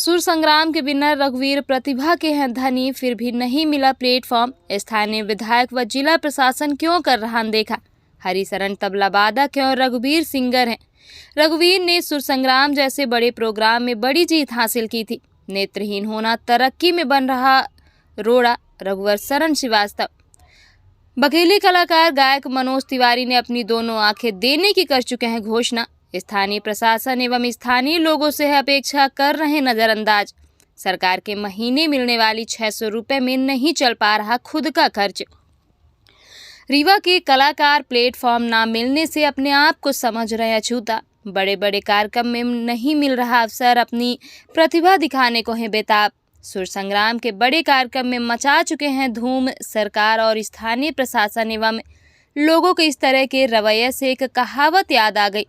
सुर संग्राम के विनर रघुवीर प्रतिभा के हैं धनी, फिर भी नहीं मिला प्लेटफॉर्म। स्थानीय विधायक व जिला प्रशासन क्यों कर रहा अनदेखा। हरिशरण तबला वादक हैं और रघुवीर सिंगर हैं। रघुवीर ने सुर संग्राम जैसे बड़े प्रोग्राम में बड़ी जीत हासिल की थी। नेत्रहीन होना तरक्की में बन रहा रोड़ा। रघुवर शरण श्रीवास्तव। बघेली कलाकार गायक मनोज तिवारी ने अपनी दोनों आंखें देने की कर चुके हैं घोषणा। स्थानीय प्रशासन एवं स्थानीय लोगों से अपेक्षा कर रहे नजरअंदाज। सरकार के महीने मिलने वाली 600 रुपए में नहीं चल पा रहा खुद का खर्च। रीवा के कलाकार प्लेटफॉर्म ना मिलने से अपने आप को समझ रहे अछूता। बड़े बड़े कार्यक्रम में नहीं मिल रहा अवसर, अपनी प्रतिभा दिखाने को है बेताब। सुर संग्राम के बड़े कार्यक्रम में मचा चुके हैं धूम। सरकार और स्थानीय प्रशासन एवं लोगों के इस तरह के रवैये से एक कहावत याद आ गई,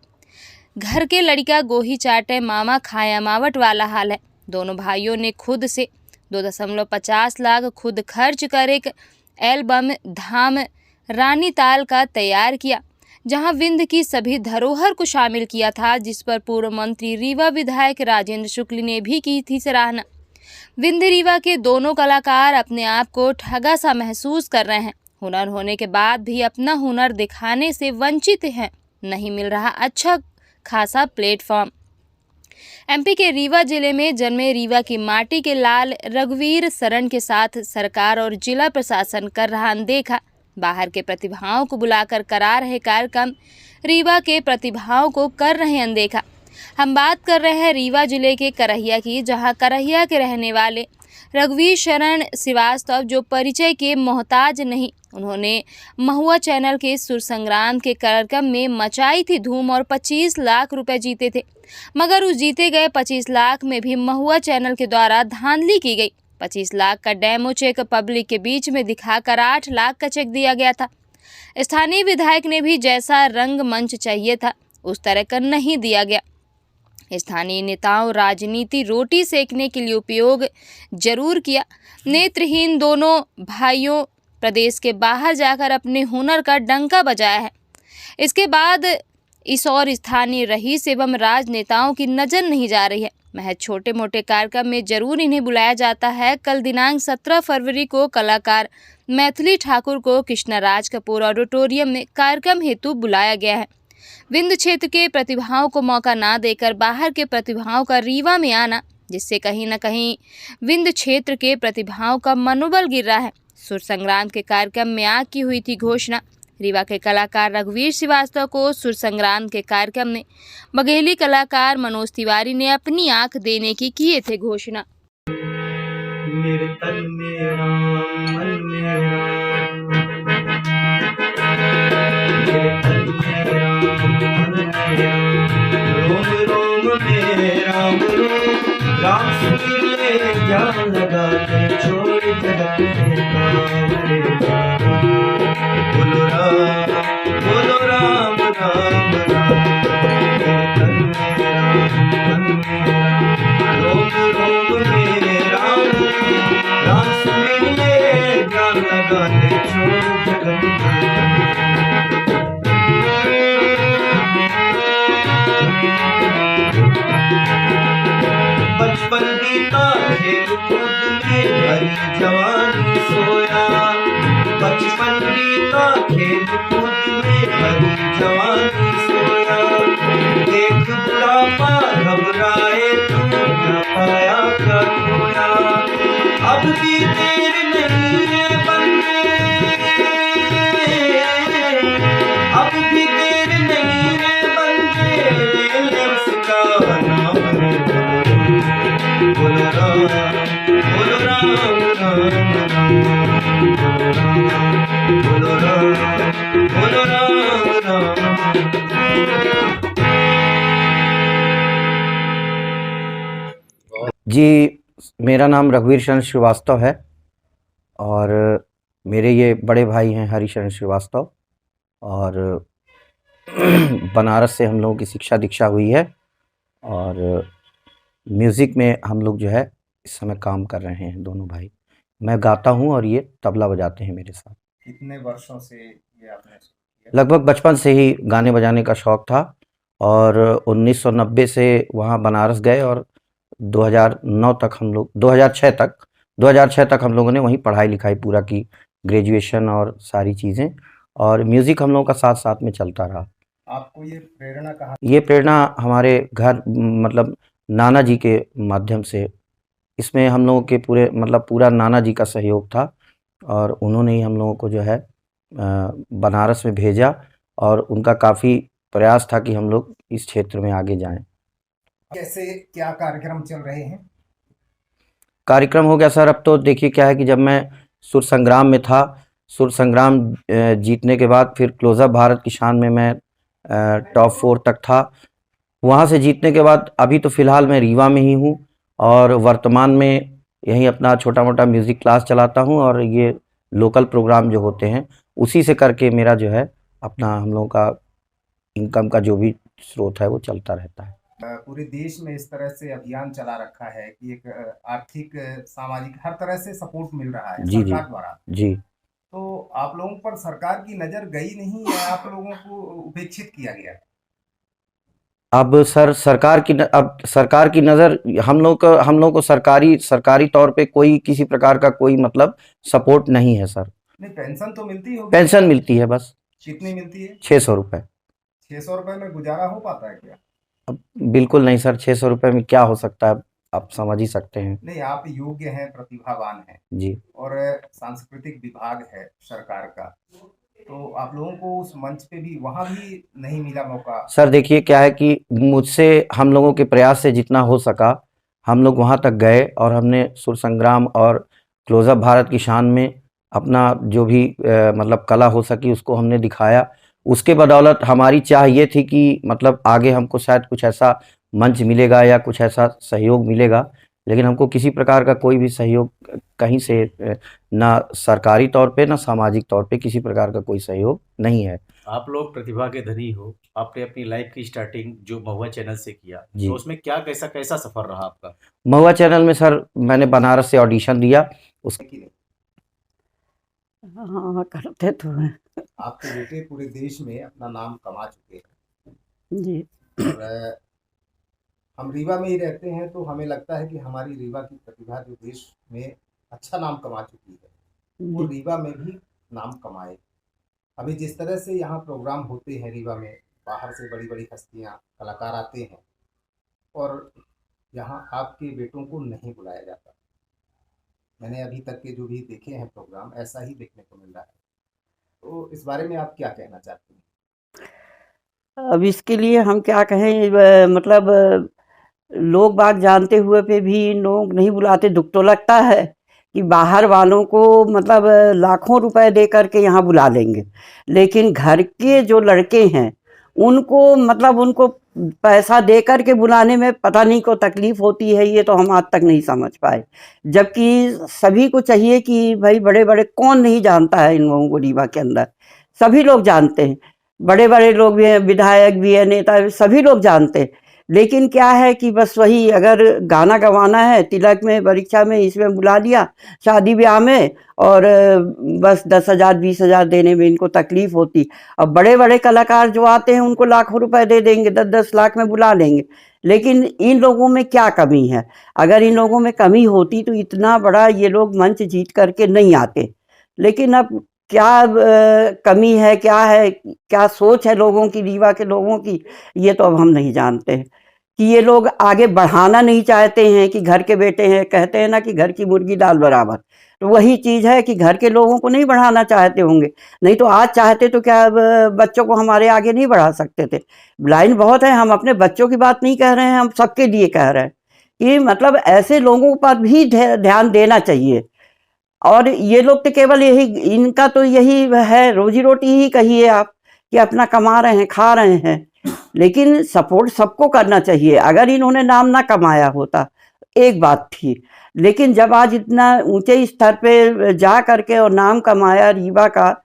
घर के लड़का गोही चाटे मामा खाया मावट वाला हाल है। दोनों भाइयों ने खुद से 2.50 लाख खुद खर्च कर एक एल्बम धाम रानी ताल का तैयार किया, जहां विंध्य की सभी धरोहर को शामिल किया था, जिस पर पूर्व मंत्री रीवा विधायक राजेंद्र शुक्ल ने भी की थी सराहना। विंध्य रीवा के दोनों कलाकार अपने आप को ठगा सा महसूस कर रहे हैं। हुनर होने के बाद भी अपना हुनर दिखाने से वंचित हैं। नहीं मिल रहा अच्छा खासा प्लेटफॉर्म। एमपी के रीवा जिले में जन्मे रीवा की माटी के लाल रघुवीर शरण के साथ सरकार और जिला प्रशासन कर रहा अनदेखा। बाहर के प्रतिभाओं को बुलाकर करा रहे कार्यक्रम, रीवा के प्रतिभाओं को कर रहे अनदेखा। हम बात कर रहे हैं रीवा जिले के करहिया की, जहां करहिया के रहने वाले रघुवीर शरण श्रीवास्तव जो परिचय के मोहताज नहीं। उन्होंने महुआ चैनल के सुर संग्राम के कार्यक्रम में मचाई थी धूम और 25 लाख रुपए जीते थे, मगर उस जीते गए 25 लाख में भी महुआ चैनल के द्वारा धांधली की गई। 25 लाख का डेमो चेक पब्लिक के बीच में दिखाकर 8 लाख का चेक दिया गया था। स्थानीय विधायक ने भी जैसा रंग मंच चाहिए था उस तरह का नहीं दिया गया। स्थानीय नेताओं राजनीति रोटी सेकने के लिए उपयोग जरूर किया। नेत्रहीन दोनों भाइयों प्रदेश के बाहर जाकर अपने हुनर का डंका बजाया है। इसके बाद इस और स्थानीय रईस एवं राजनेताओं की नज़र नहीं जा रही है। महज छोटे मोटे कार्यक्रम में जरूर इन्हें बुलाया जाता है। कल दिनांक 17 फरवरी को कलाकार मैथिली ठाकुर को कृष्णराज कपूर ऑडिटोरियम में कार्यक्रम हेतु बुलाया गया है। विंध्य क्षेत्र के प्रतिभाओं को मौका ना देकर बाहर के प्रतिभाओं का रीवा में आना, जिससे कहीं न कहीं विंध्य क्षेत्र के प्रतिभाओं का मनोबल गिर रहा है। सुर संग्राम के कार्यक्रम में आग की हुई थी घोषणा। रीवा के कलाकार रघुवीर श्रीवास्तव को सुर संग्राम के कार्यक्रम में बघेली कलाकार मनोज तिवारी ने अपनी आंख देने की किए थे घोषणा। मेरे तन में राम, मन में राम, मेरे तन में राम, मन में राम, रोम रोम में राम, राम सुन ले जान लगा के छोड़ जगत में काम रे राम। बोलो राम राम राम, मेरे तन में राम, मन में राम, रोम रोम में राम, राम सुन ले जान लगा के छोड़ जगत में बचपन बीता खेल कूद में भरी जवानी सोया। बचपन बीता खेल कूद में भरी जवानी सोया। देख बुढ़ापा घबराए तू न पाया क्या खोया। अब भी देर नहीं है बंदे, अब भी देर नहीं है बंदे, ले ले उसका नाम रे। बोलो राम राम राम, बोलो राम राम। जी, मेरा नाम रघुवीर शरण श्रीवास्तव है और मेरे ये बड़े भाई हैं हरिशरण श्रीवास्तव, और बनारस से हम लोगों की शिक्षा दीक्षा हुई है और म्यूज़िक में हम लोग जो है इस समय काम कर रहे हैं दोनों भाई। मैं गाता हूँ और ये तबला बजाते हैं मेरे साथ। कितने वर्षों से ये आपने किया? लगभग बचपन से ही गाने बजाने का शौक़ था और 1990 से वहाँ बनारस गए और 2009 तक हम लोग 2006 तक हम लोगों ने वहीं पढ़ाई लिखाई पूरा की, ग्रेजुएशन और सारी चीज़ें, और म्यूज़िक हम लोगों का साथ साथ में चलता रहा। आपको ये प्रेरणा कहाँ? ये प्रेरणा हमारे घर मतलब नाना जी के माध्यम से, इसमें हम लोगों के पूरे मतलब पूरा नाना जी का सहयोग था, और उन्होंने ही हम लोगों को जो है बनारस में भेजा, और उनका काफ़ी प्रयास था कि हम लोग इस क्षेत्र में आगे जाएं। कैसे क्या कार्यक्रम चल रहे हैं? कार्यक्रम हो गया सर। अब तो देखिए क्या है कि जब मैं सुर संग्राम में था, सुर संग्राम जीतने के बाद फिर क्लोजअप भारत की शान में मैं टॉप 4 तक था। वहाँ से जीतने के बाद अभी तो फ़िलहाल मैं रीवा में ही हूँ, और वर्तमान में यहीं अपना छोटा मोटा म्यूज़िक क्लास चलाता हूँ, और ये लोकल प्रोग्राम जो होते हैं उसी से करके मेरा जो है अपना हम लोगों का इनकम का जो भी स्रोत है वो चलता रहता है। पूरे देश में इस तरह से अभियान चला रखा है कि एक आर्थिक सामाजिक हर तरह से सपोर्ट मिल रहा है जी जी सरकार द्वारा, जी। तो आप लोगों पर सरकार की नज़र गई नहीं या आप लोगों को उपेक्षित किया गया? अब सर अब सरकार की नज़र हम लोग को सरकारी तौर पे कोई किसी प्रकार का कोई मतलब सपोर्ट नहीं है सर। नहीं, पेंशन तो मिलती होगी। पेंशन मिलती है बस कितनी मिलती है? 600 रुपये। 600 रुपए में गुजारा हो पाता है क्या? अब बिल्कुल नहीं सर, 600 रुपये में क्या हो सकता है, आप समझ ही सकते हैं। नहीं, आप योग्य हैं, प्रतिभावान हैं जी। और सांस्कृतिक विभाग है सरकार का, तो आप लोगों को उस मंच पे भी वहाँ भी नहीं मिला मौका? सर देखिए क्या है कि मुझसे हम लोगों के प्रयास से जितना हो सका हम लोग वहाँ तक गए, और हमने सुर संग्राम और क्लोजअप भारत की शान में अपना जो भी मतलब कला हो सकी उसको हमने दिखाया। उसके बदौलत हमारी चाह ये थी कि मतलब आगे हमको शायद कुछ ऐसा मंच मिलेगा या कुछ ऐसा सहयोग मिलेगा, लेकिन हमको किसी प्रकार का कोई भी सहयोग कहीं से ना सरकारी तौर पे ना सामाजिक तौर पे किसी प्रकार का कोई सहयोग नहीं है। आप लोग प्रतिभा के धनी हो, आपने अपनी लाइफ की स्टार्टिंग जो महुआ चैनल से किया, जी। तो उसमें क्या कैसा सफर रहा आपका? महुआ चैनल में सर मैंने बनारस से ऑडिशन दिया उस कि नहीं? हाँ करते तो हैं आपके बेटे पूरे देश में अपना नाम कमा चुके हैं जी। और हम रीवा में ही रहते हैं, तो हमें लगता है कि हमारी रीवा की प्रतिभा जो देश में अच्छा नाम कमा चुकी है वो रीवा में भी नाम कमाए। अभी जिस तरह से यहाँ प्रोग्राम होते हैं रीवा में, बाहर से बड़ी बड़ी हस्तियाँ कलाकार आते हैं और यहाँ आपके बेटों को नहीं बुलाया जाता। मैंने अभी तक के जो भी देखे हैं प्रोग्राम, ऐसा ही देखने को मिल रहा है, तो इस बारे में आप क्या कहना चाहते हैं? अब इसके लिए हम क्या कहें, मतलब लोग बाग जानते हुए पे भी लोग नहीं बुलाते। दुख तो लगता है कि बाहर वालों को मतलब लाखों रुपए दे करके यहाँ बुला लेंगे, लेकिन घर के जो लड़के हैं उनको मतलब उनको पैसा दे करके बुलाने में पता नहीं को तकलीफ होती है, ये तो हम आज तक नहीं समझ पाए। जबकि सभी को चाहिए कि भाई बड़े बड़े कौन नहीं जानता है इन लोगों को, रीवा के अंदर सभी लोग जानते हैं, बड़े बड़े लोग भी हैं, विधायक भी है, नेता भी, सभी लोग जानते हैं। लेकिन क्या है कि बस वही अगर गाना गवाना है, तिलक में, परीक्षा में, इसमें बुला लिया, शादी ब्याह में, और बस 10,000 20,000 देने में इनको तकलीफ होती। अब बड़े बड़े कलाकार जो आते हैं उनको लाखों रुपए दे देंगे, 10-10 लाख में बुला लेंगे, लेकिन इन लोगों में क्या कमी है? अगर इन लोगों में कमी होती तो इतना बड़ा ये लोग मंच जीत करके नहीं आते। लेकिन अब क्या कमी है, क्या सोच है लोगों की, रीवा के लोगों की, ये तो अब हम नहीं जानते हैं। कि ये लोग आगे बढ़ाना नहीं चाहते हैं कि घर के बेटे हैं, कहते हैं ना कि घर की मुर्गी दाल बराबर, तो वही चीज़ है कि घर के लोगों को नहीं बढ़ाना चाहते होंगे। नहीं तो आज चाहते तो क्या बच्चों को हमारे आगे नहीं बढ़ा सकते थे। ब्लाइंड बहुत है, हम अपने बच्चों की बात नहीं कह रहे हैं, हम सबके लिए कह रहे हैं कि मतलब ऐसे लोगों पर भी ध्यान देना चाहिए। और ये लोग तो केवल यही, इनका तो यही है, रोजी रोटी ही कहिए आप, कि अपना कमा रहे हैं, खा रहे हैं, लेकिन सपोर्ट सबको करना चाहिए। अगर इन्होंने नाम ना कमाया होता एक बात थी, लेकिन जब आज इतना ऊंचे स्तर पे जा करके और नाम कमाया, रीवा का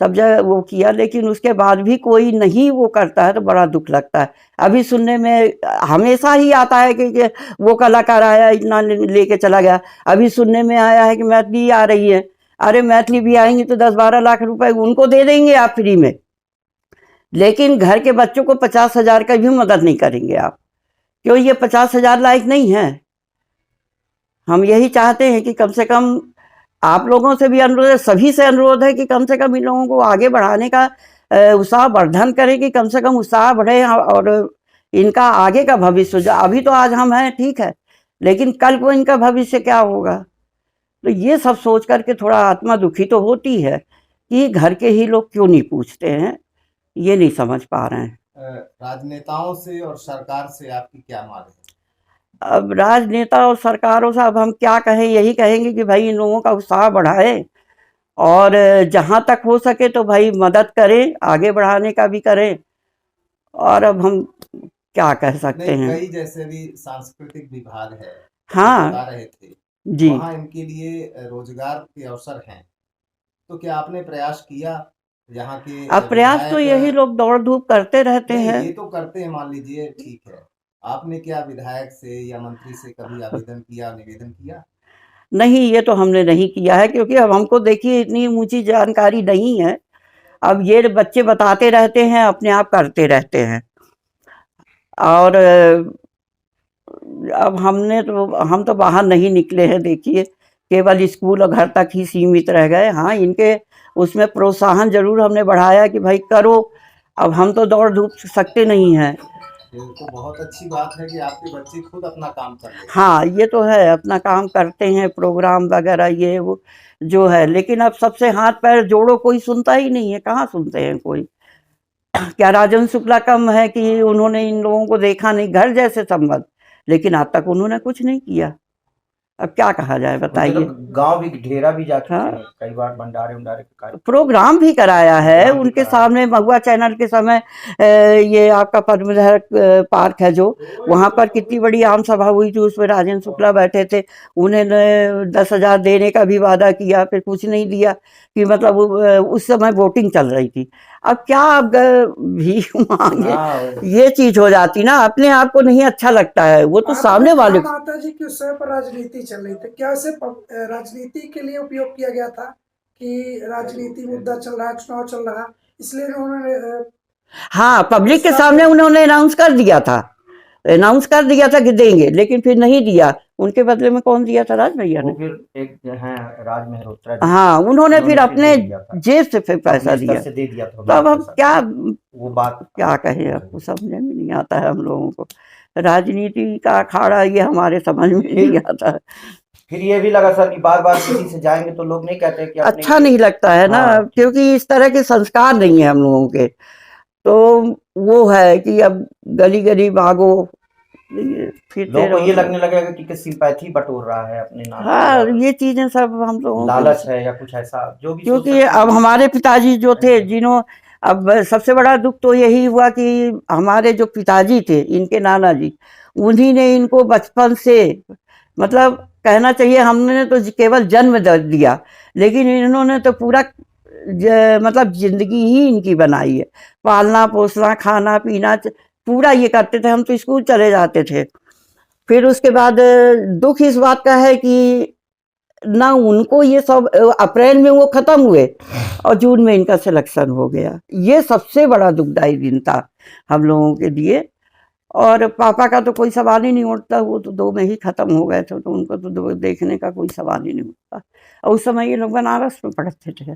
सब जगह वो किया, लेकिन उसके बाद भी कोई नहीं वो करता है तो बड़ा दुख लगता है। अभी सुनने में हमेशा ही आता है कि वो कलाकार आया, इतना लेके चला गया। अभी सुनने में आया है कि मैथिली आ रही है। अरे मैथिली भी आएंगी तो 10-12 लाख रुपए उनको दे देंगे आप फ्री में, लेकिन घर के बच्चों को 50,000 का भी मदद नहीं करेंगे आप। क्यों? ये 50,000 लायक नहीं है। हम यही चाहते हैं कि कम से कम आप लोगों से भी अनुरोध है, सभी से अनुरोध है कि कम से कम इन लोगों को आगे बढ़ाने का उत्साह वर्धन करें, कि कम से कम उत्साह बढ़े और इनका आगे का भविष्य जो अभी तो आज हम हैं ठीक है, लेकिन कल को इनका भविष्य क्या होगा। तो ये सब सोच करके थोड़ा आत्मा दुखी तो होती है कि घर के ही लोग क्यों नहीं पूछते हैं, ये नहीं समझ पा रहे हैं। राजनेताओं से और सरकार से आपकी क्या मांग है? अब राजनेता और सरकारों से अब हम क्या कहें, यही कहेंगे कि भाई इन लोगों का उत्साह बढ़ाए और जहाँ तक हो सके तो भाई मदद करें, आगे बढ़ाने का भी करें। और अब हम क्या कह सकते नहीं, हैं। कई जैसे भी सांस्कृतिक विभाग है, हाँ बता रहे थे, जी, वहाँ इनके लिए रोजगार के अवसर हैं, तो क्या आपने प्रयास किया यहाँ के अब प्रयास तो यही लोग दौड़ धूप करते रहते नहीं, हैं। ये तो करते हैं, मान लीजिए ठीक है, आपने क्या विधायक से या मंत्री से कभी आवेदन किया, निवेदन किया? नहीं, ये तो हमने नहीं किया है, क्योंकि अब हमको देखिए इतनी ऊंची जानकारी नहीं है। अब ये बच्चे बताते रहते हैं, अपने आप करते रहते हैं। और अब हम तो बाहर नहीं निकले हैं, देखिए केवल स्कूल और घर तक ही सीमित रह गए। हाँ, इनके उसमें प्रोत्साहन जरूर हमने बढ़ाया कि भाई करो, अब हम तो दौड़ धूप सकते नहीं हैं। ये तो बहुत अच्छी बात है कि आपके बच्चे खुद अपना काम कर रहे हैं। हाँ, ये तो है, अपना काम करते हैं, प्रोग्राम वगैरह ये वो जो है, लेकिन अब सबसे हाथ पैर जोड़ो, कोई सुनता ही नहीं है, कहाँ सुनते हैं कोई। क्या राजन शुक्ला कम है कि उन्होंने इन लोगों को देखा नहीं, घर जैसे संबंध, लेकिन आज तक उन्होंने कुछ नहीं किया। अब क्या कहा जाए बताइए। गांव भी घेरा भी जा चुके हाँ। हैं कई बार, भंडारे उंडारे के कार्य। प्रोग्राम भी कराया है प्रोग्राम भी उनके कराया। सामने, महुआ चैनल के समय ये आपका पद्मधर पार्क है जो, वहाँ पर कितनी बड़ी आम सभा हुई थी, उसमें राजेंद्र शुक्ला बैठे थे। उन्होंने 10,000 देने का भी वादा किया, फिर कुछ नहीं दिया, कि मतलब उस समय वोटिंग चल रही थी। अब क्या अब भी मांगे, हाँ, ये चीज हो जाती ना, अपने आप को नहीं अच्छा लगता है, वो तो सामने वाले को। माता जी की उस समय पर राजनीति चल रही थी, क्या इसे राजनीति के लिए उपयोग किया गया था कि राजनीति मुद्दा चल रहा है, चुनाव चल रहा है, इसलिए उन्होंने हाँ, पब्लिक के सामने उन्होंने अनाउंस कर दिया था कि देंगे, लेकिन फिर नहीं दिया। उनके बदले में कौन दिया था? राज भैया ने। वो फिर एक हैं राज मेहरोत्रा जी, हाँ, उन्होंने फिर अपने दे दिया था। जेब से फिर पैसा अपने स्तर दिया। से दे दिया था तो अब हम पैसा। क्या वो बात क्या कहें, आपको समझ में नहीं आता है हम लोगों को। राजनीति का अखाड़ा ये हमारे समझ में नहीं आता है। फिर ये भी लगा सर कि बार बार किसी से जाएंगे तो लोग नहीं कहते कि अपने अच्छा नहीं लगता है ना, हाँ। क्योंकि इस तरह के संस्कार नहीं है हम लोगों के। तो वो है कि अब गली गली भागो, फिरते लोगों को रहो। ये लगने लगेगा कि सिंपैथी बटोर रहा है अपने नाम हाँ, पे, ये चीजें सब हम लोगों को, लालच है या कुछ ऐसा जो भी सोच क्योंकि सकते हैं। अब हमारे पिताजी जो थे, अब सबसे बड़ा दुख तो यही हुआ कि हमारे जो पिताजी थे, इनके नाना जी, उन्हीं ने इनको बचपन से, मतलब कहना चाहिए हमने तो केवल जन्म दिया, लेकिन इन्होंने तो पूरा मतलब जिंदगी ही इनकी बनाई है। पालना पोसना, खाना पीना पूरा ये करते थे। हम तो स्कूल चले जाते थे। फिर उसके बाद दुख इस बात का है कि ना उनको ये सब, अप्रैल में वो खत्म हुए और जून में इनका सिलेक्शन हो गया। ये सबसे बड़ा दुखदाई दिन था हम लोगों के लिए। और पापा का तो कोई सवाल ही नहीं उठता, वो तो 2 में ही खत्म हो गए थे, तो उनको तो देखने का कोई सवाल ही नहीं उठता। और उस समय ये लोग बनारस में पढ़ते थे।